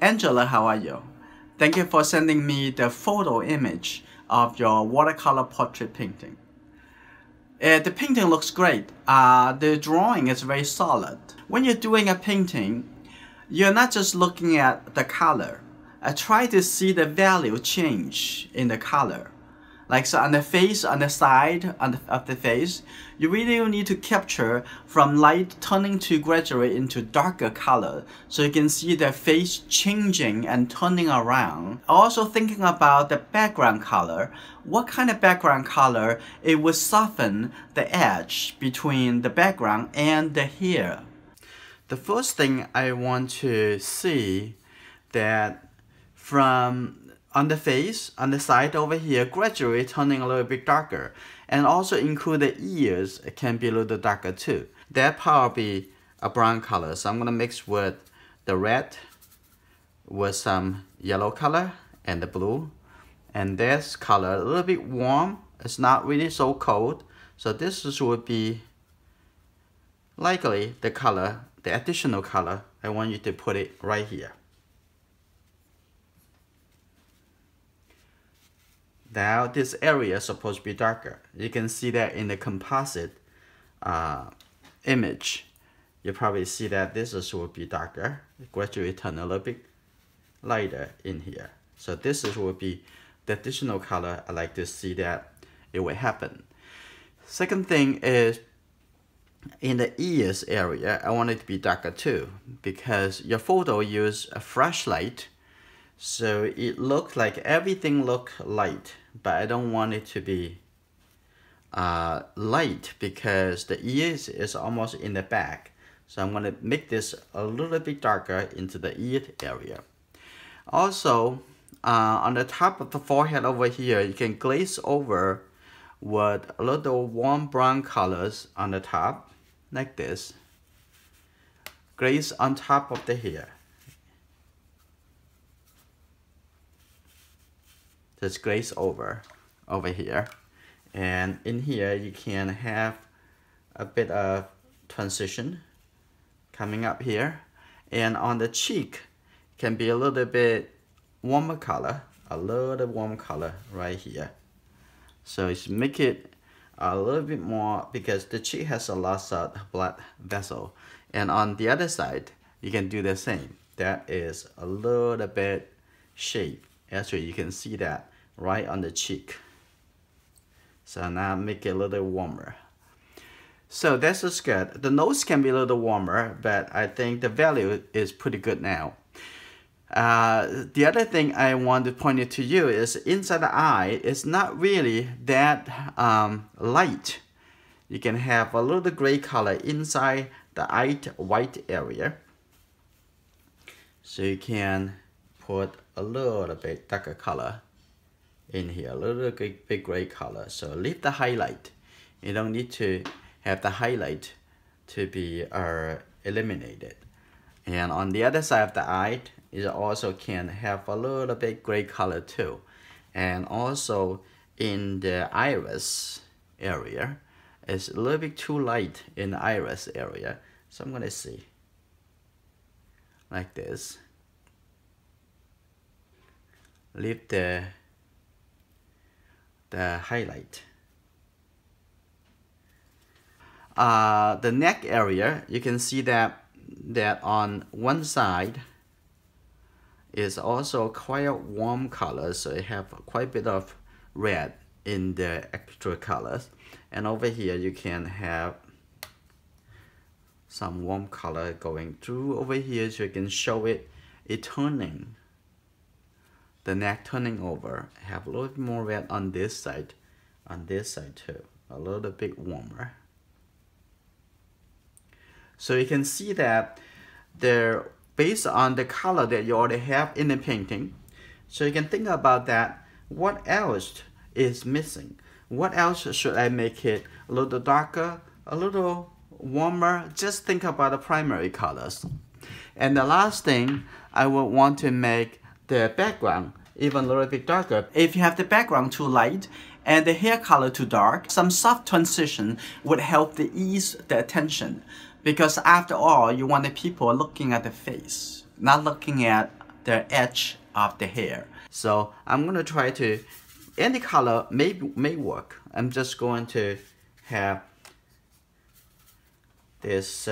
Angela, how are you? Thank you for sending me the photo image of your watercolor portrait painting. The painting looks great. The drawing is very solid. When you're doing a painting, you're not just looking at the color. Try to see the value change in the color. Like so on the face, on the side of the face, you really need to capture from light turning to graduate into darker color so you can see the face changing and turning around. Also thinking about the background color, what kind of background color it would soften the edge between the background and the hair. The first thing I want to see that from on the face, on the side over here, gradually turning a little bit darker. And also include the ears, it can be a little darker too. That probably a brown color. So I'm gonna mix with the red with some yellow color and the blue. And this color, a little bit warm. It's not really so cold. So this would be likely the color, the additional color. I want you to put it right here. Now this area is supposed to be darker. You can see that in the composite image. You probably see that this will be darker. Gradually turn a little bit lighter in here. So this will be the additional color. I like to see that it will happen. Second thing is in the ears area, I want it to be darker too because your photo used a flashlight. So it looks like everything looks light, but I don't want it to be light because the ears is almost in the back. So I'm going to make this a little bit darker into the ear area. Also, on the top of the forehead over here, you can glaze over with a little warm brown colors on the top, like this. Glaze on top of the hair. Just glaze over here, and in here you can have a bit of transition coming up here, and on the cheek can be a little bit warmer color, a little warm color right here. So it's make it a little bit more because the cheek has a lot of blood vessel, and on the other side you can do the same. That is a little bit shape. Actually, you can see that right on the cheek. So now make it a little warmer. So that's just good. The nose can be a little warmer, but I think the value is pretty good now. The other thing I want to point it to you is inside the eye, it's not really that light. You can have a little gray color inside the eye white area. So you can put a little bit darker color in here, a little bit gray color. So leave the highlight. You don't need to have the highlight to be eliminated. And on the other side of the eye, you also can have a little bit gray color too. And also in the iris area, it's a little bit too light in the iris area. So I'm gonna see like this. Leave the highlight. The neck area, you can see that on one side is also quite a warm color, so you have quite a bit of red in the extra colors, and over here you can have some warm color going through over here, so you can show it turning. The neck turning over, have a little bit more red on this side too, a little bit warmer. So you can see that they're based on the color that you already have in the painting. So you can think about that, what else is missing? What else should I make it a little darker, a little warmer? Just think about the primary colors. And the last thing, I would want to make the background even a little bit darker. If you have the background too light and the hair color too dark, some soft transition would help to ease the attention. Because after all, you want the people looking at the face, not looking at the edge of the hair. So I'm gonna try to, any color may work. I'm just going to have this,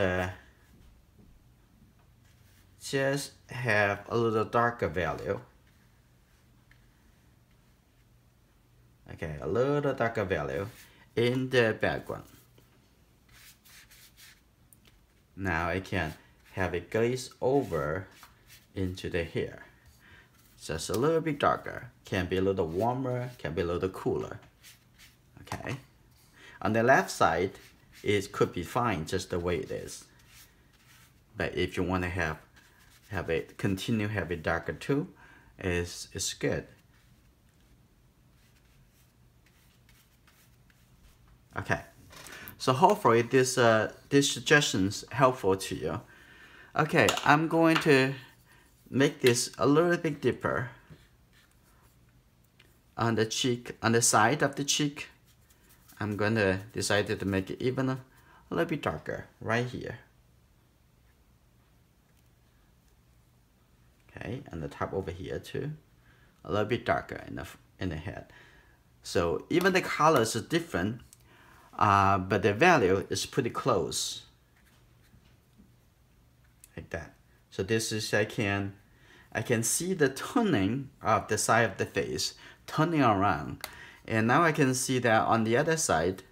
just have a little darker value. Okay, a little darker value in the background. Now I can have it glaze over into the hair. Just a little bit darker. Can be a little warmer, can be a little cooler. Okay. On the left side, it could be fine just the way it is. But if you want to have it continue have it darker too, it's good. Okay. So hopefully this suggestions helpful to you. Okay, I'm going to make this a little bit deeper on the cheek, on the side of the cheek. I'm going to decide to make it even a little bit darker right here. Okay, and the top over here too, a little bit darker in the head. So even the colors are different, but the value is pretty close, like that. So this is I can see the turning of the side of the face, turning around, and now I can see that on the other side,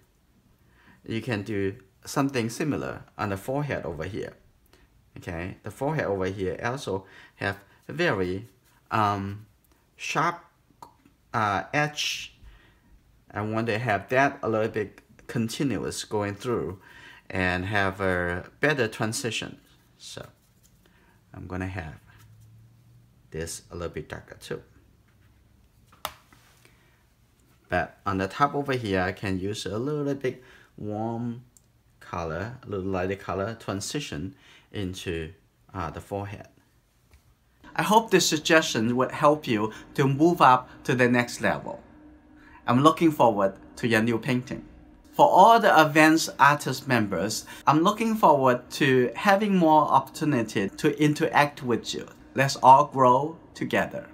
you can do something similar on the forehead over here. Okay, the forehead over here also have a very sharp edge. I want to have that a little bit continuous going through and have a better transition. So I'm gonna have this a little bit darker too. But on the top over here, I can use a little bit warm color, a little lighter color transition into the forehead. I hope this suggestion would help you to move up to the next level. I'm looking forward to your new painting. For all the advanced artist members, I'm looking forward to having more opportunity to interact with you. Let's all grow together.